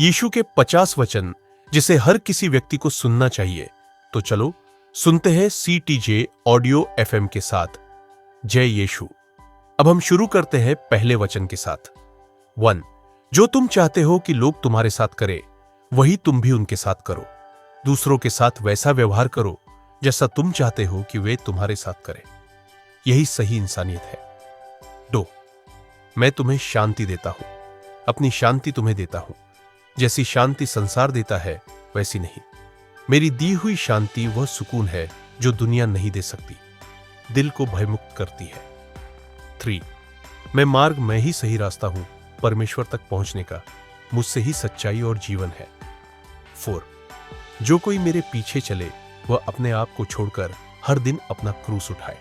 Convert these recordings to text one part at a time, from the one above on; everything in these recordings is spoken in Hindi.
यीशु के 50 वचन जिसे हर किसी व्यक्ति को सुनना चाहिए। तो चलो सुनते हैं CTJ ऑडियो FM के साथ। जय यीशु। अब हम शुरू करते हैं पहले वचन के साथ। 1. जो तुम चाहते हो कि लोग तुम्हारे साथ करें, वही तुम भी उनके साथ करो। दूसरों के साथ वैसा व्यवहार करो जैसा तुम चाहते हो कि वे तुम्हारे साथ करें। यही सही इंसानियत है। 2. मैं तुम्हें शांति देता हूं, अपनी शांति तुम्हें देता हूं। जैसी शांति संसार देता है वैसी नहीं। मेरी दी हुई शांति वह सुकून है जो दुनिया नहीं दे सकती, दिल को भयमुक्त करती है। 3. मैं ही सही रास्ता हूं परमेश्वर तक पहुंचने का, मुझसे ही सच्चाई और जीवन है। 4. जो कोई मेरे पीछे चले वह अपने आप को छोड़कर हर दिन अपना क्रूस उठाए।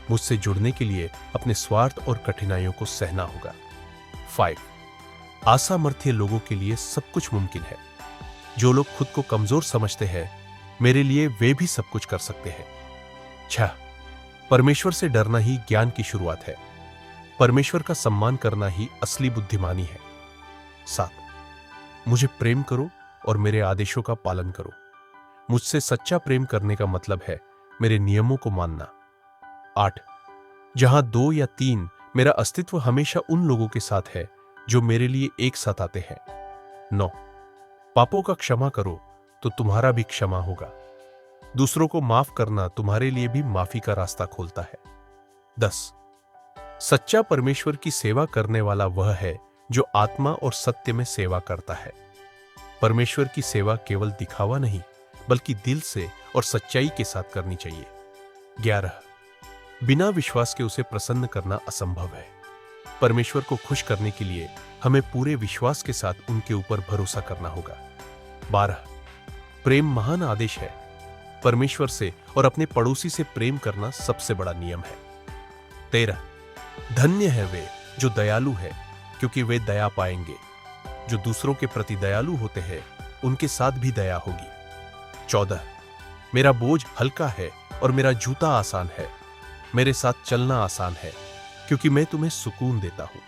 मुझसे जुड़ने के लिए अपने स्वार्थ और कठिनाइयों को सहना होगा। 5. असामर्थ्य लोगों के लिए सब कुछ मुमकिन है। जो लोग खुद को कमजोर समझते हैं, मेरे लिए वे भी सब कुछ कर सकते हैं। 6. परमेश्वर से डरना ही ज्ञान की शुरुआत है। परमेश्वर का सम्मान करना ही असली बुद्धिमानी है। 7. मुझे प्रेम करो और मेरे आदेशों का पालन करो। मुझसे सच्चा प्रेम करने का मतलब है मेरे नियमों को मानना। 8. जहां 2 या 3 मेरा अस्तित्व हमेशा उन लोगों के साथ है जो मेरे लिए एक साथ आते हैं। 9. पापों का क्षमा करो तो तुम्हारा भी क्षमा होगा। दूसरों को माफ करना तुम्हारे लिए भी माफी का रास्ता खोलता है। 10. सच्चा परमेश्वर की सेवा करने वाला वह है जो आत्मा और सत्य में सेवा करता है। परमेश्वर की सेवा केवल दिखावा नहीं बल्कि दिल से और सच्चाई के साथ करनी चाहिए। 11. बिना विश्वास के उसे प्रसन्न करना असंभव है। परमेश्वर को खुश करने के लिए हमें पूरे विश्वास के साथ उनके ऊपर भरोसा करना होगा। 12. प्रेम महान आदेश है। परमेश्वर से और अपने पड़ोसी से प्रेम करना सबसे बड़ा नियम है। 13. धन्य है वे जो दयालु है, क्योंकि वे दया पाएंगे। जो दूसरों के प्रति दयालु होते हैं उनके साथ भी दया होगी। 14. मेरा बोझ हल्का है और मेरा जूता आसान है। मेरे साथ चलना आसान है क्योंकि मैं तुम्हें सुकून देता हूं।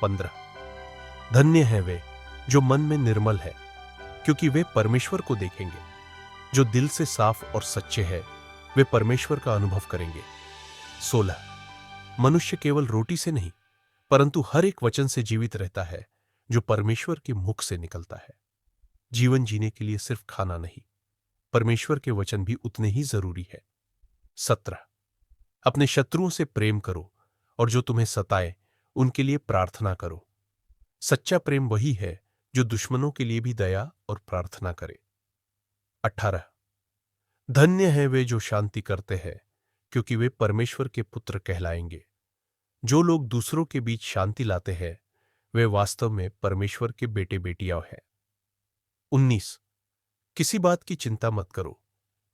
15. धन्य है वे जो मन में निर्मल है, क्योंकि वे परमेश्वर को देखेंगे। जो दिल से साफ और सच्चे हैं, वे परमेश्वर का अनुभव करेंगे। 16. मनुष्य केवल रोटी से नहीं परंतु हर एक वचन से जीवित रहता है जो परमेश्वर के मुख से निकलता है। जीवन जीने के लिए सिर्फ खाना नहीं, परमेश्वर के वचन भी उतने ही जरूरी है। 17. अपने शत्रुओं से प्रेम करो और जो तुम्हें सताए उनके लिए प्रार्थना करो। सच्चा प्रेम वही है जो दुश्मनों के लिए भी दया और प्रार्थना करे। 18. धन्य है वे जो शांति करते हैं, क्योंकि वे परमेश्वर के पुत्र कहलाएंगे। जो लोग दूसरों के बीच शांति लाते हैं, वे वास्तव में परमेश्वर के बेटे बेटियां हैं। 19. किसी बात की चिंता मत करो,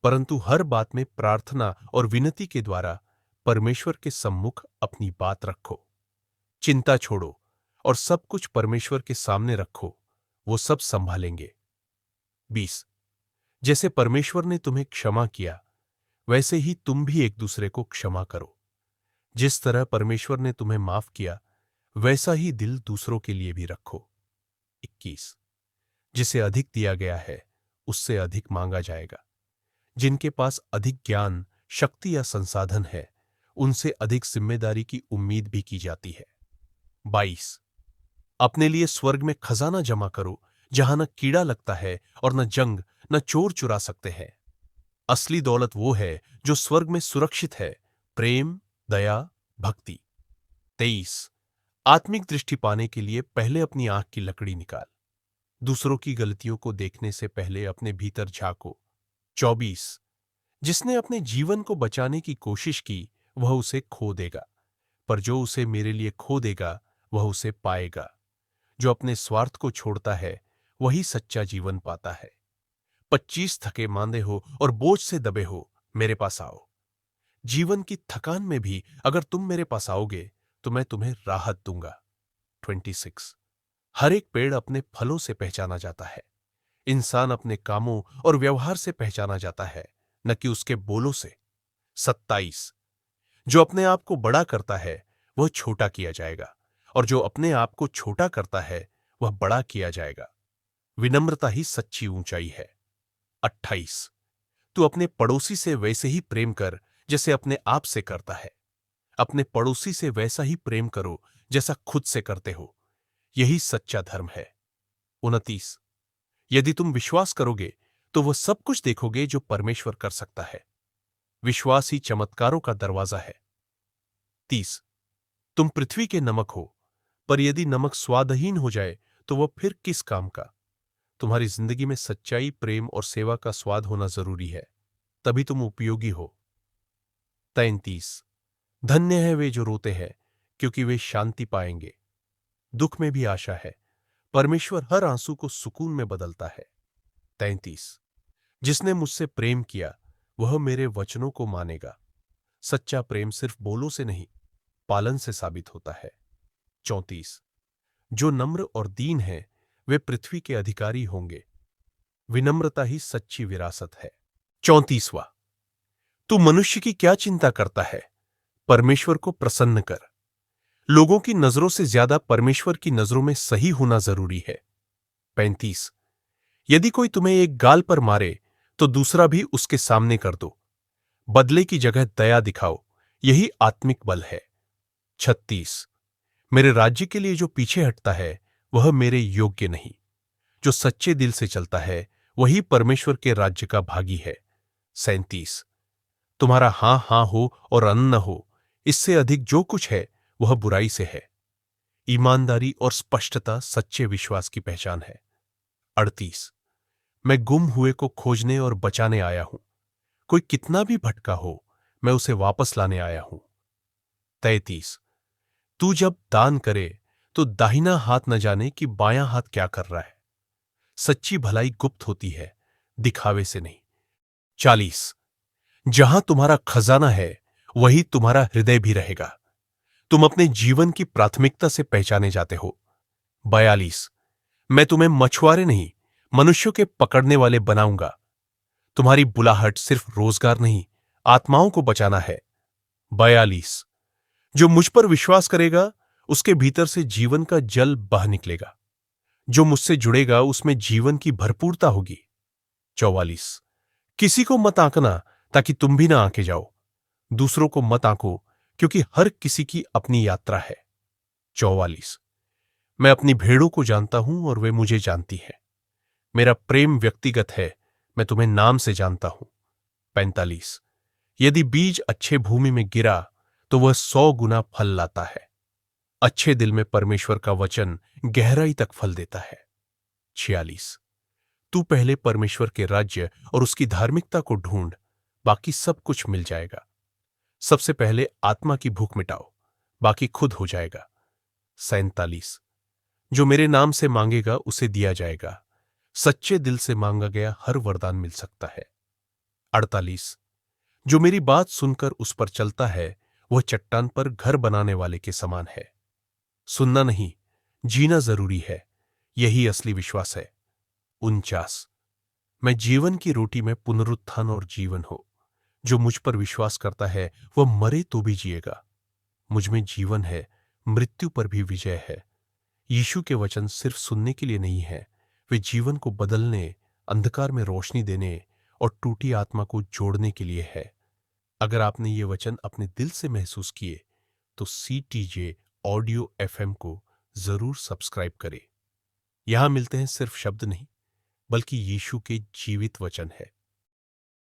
परंतु हर बात में प्रार्थना और विनती के द्वारा परमेश्वर के सम्मुख अपनी बात रखो। चिंता छोड़ो और सब कुछ परमेश्वर के सामने रखो, वो सब संभालेंगे। 20. जैसे परमेश्वर ने तुम्हें क्षमा किया, वैसे ही तुम भी एक दूसरे को क्षमा करो। जिस तरह परमेश्वर ने तुम्हें माफ किया, वैसा ही दिल दूसरों के लिए भी रखो। 21. जिसे अधिक दिया गया है, उससे अधिक मांगा जाएगा। जिनके पास अधिक ज्ञान, शक्ति या संसाधन है, उनसे अधिक जिम्मेदारी की उम्मीद भी की जाती है। 22. अपने लिए स्वर्ग में खजाना जमा करो, जहां न कीड़ा लगता है और न जंग, न चोर चुरा सकते हैं। असली दौलत वो है जो स्वर्ग में सुरक्षित है, प्रेम, दया, भक्ति। 23. आत्मिक दृष्टि पाने के लिए पहले अपनी आंख की लकड़ी निकाल। दूसरों की गलतियों को देखने से पहले अपने भीतर झांको। 24. जिसने अपने जीवन को बचाने की कोशिश की, वह उसे खो देगा, पर जो उसे मेरे लिए खो देगा वह उसे पाएगा। जो अपने स्वार्थ को छोड़ता है वही सच्चा जीवन पाता है। 25 थके मांदे हो और बोझ से दबे हो, मेरे पास आओ। जीवन की थकान में भी अगर तुम मेरे पास आओगे तो मैं तुम्हें राहत दूंगा। 26. हर एक पेड़ अपने फलों से पहचाना जाता है। इंसान अपने कामों और व्यवहार से पहचाना जाता है, न कि उसके बोलों से। 27. जो अपने आप को बड़ा करता है वह छोटा किया जाएगा, और जो अपने आप को छोटा करता है वह बड़ा किया जाएगा। विनम्रता ही सच्ची ऊंचाई है। 28। तू अपने पड़ोसी से वैसे ही प्रेम कर जैसे अपने आप से करता है। अपने पड़ोसी से वैसा ही प्रेम करो जैसा खुद से करते हो। यही सच्चा धर्म है। 29। यदि तुम विश्वास करोगे तो वह सब कुछ देखोगे जो परमेश्वर कर सकता है। विश्वास ही चमत्कारों का दरवाजा है। 30। तुम पृथ्वी के नमक हो, पर यदि नमक स्वादहीन हो जाए तो वह फिर किस काम का। तुम्हारी जिंदगी में सच्चाई, प्रेम और सेवा का स्वाद होना जरूरी है, तभी तुम उपयोगी हो। 33। धन्य है वे जो रोते हैं, क्योंकि वे शांति पाएंगे। दुख में भी आशा है, परमेश्वर हर आंसू को सुकून में बदलता है। 33। जिसने मुझसे प्रेम किया वह मेरे वचनों को मानेगा। सच्चा प्रेम सिर्फ बोलों से नहीं, पालन से साबित होता है। 34। जो नम्र और दीन हैं वे पृथ्वी के अधिकारी होंगे। विनम्रता ही सच्ची विरासत है। 34वां। तू मनुष्य की क्या चिंता करता है, परमेश्वर को प्रसन्न कर। लोगों की नजरों से ज्यादा परमेश्वर की नजरों में सही होना जरूरी है। 35। यदि कोई तुम्हें एक गाल पर मारे तो दूसरा भी उसके सामने कर दो। बदले की जगह दया दिखाओ, यही आत्मिक बल है। 36। मेरे राज्य के लिए जो पीछे हटता है वह मेरे योग्य नहीं। जो सच्चे दिल से चलता है वही परमेश्वर के राज्य का भागी है। 37। तुम्हारा हां हां हो और अन्न न हो, इससे अधिक जो कुछ है वह बुराई से है। ईमानदारी और स्पष्टता सच्चे विश्वास की पहचान है। 38। मैं गुम हुए को खोजने और बचाने आया हूं। कोई कितना भी भटका हो, मैं उसे वापस लाने आया हूं। 33। तू जब दान करे तो दाहिना हाथ न जाने कि बायां हाथ क्या कर रहा है। सच्ची भलाई गुप्त होती है, दिखावे से नहीं। 40। जहां तुम्हारा खजाना है वही तुम्हारा हृदय भी रहेगा। तुम अपने जीवन की प्राथमिकता से पहचाने जाते हो। 42। मैं तुम्हें मछुआरे नहीं, मनुष्यों के पकड़ने वाले बनाऊंगा। तुम्हारी बुलाहट सिर्फ रोजगार नहीं, आत्माओं को बचाना है। 42। जो मुझ पर विश्वास करेगा उसके भीतर से जीवन का जल बह निकलेगा। जो मुझसे जुड़ेगा उसमें जीवन की भरपूरता होगी। 44। किसी को मत आंकना ताकि तुम भी ना आंके जाओ। दूसरों को मत आंको, क्योंकि हर किसी की अपनी यात्रा है। 44। मैं अपनी भेड़ों को जानता हूं और वे मुझे जानती हैं। मेरा प्रेम व्यक्तिगत है, मैं तुम्हें नाम से जानता हूं। 45। यदि बीज अच्छे भूमि में गिरा तो वह 100 गुना फल लाता है। अच्छे दिल में परमेश्वर का वचन गहराई तक फल देता है। 46। तू पहले परमेश्वर के राज्य और उसकी धार्मिकता को ढूंढ, बाकी सब कुछ मिल जाएगा। सबसे पहले आत्मा की भूख मिटाओ, बाकी खुद हो जाएगा। 47। जो मेरे नाम से मांगेगा उसे दिया जाएगा। सच्चे दिल से मांगा गया हर वरदान मिल सकता है। 48। जो मेरी बात सुनकर उस पर चलता है वह चट्टान पर घर बनाने वाले के समान है। सुनना नहीं, जीना जरूरी है, यही असली विश्वास है। 49। मैं जीवन की रोटी में पुनरुत्थान और जीवन हो। जो मुझ पर विश्वास करता है वह मरे तो भी जिएगा। मुझ में जीवन है, मृत्यु पर भी विजय है। यीशु के वचन सिर्फ सुनने के लिए नहीं है, वे जीवन को बदलने, अंधकार में रोशनी देने और टूटी आत्मा को जोड़ने के लिए है। अगर आपने ये वचन अपने दिल से महसूस किए तो CTJ ऑडियो FM को जरूर सब्सक्राइब करें। यहां मिलते हैं सिर्फ शब्द नहीं, बल्कि यीशु के जीवित वचन है।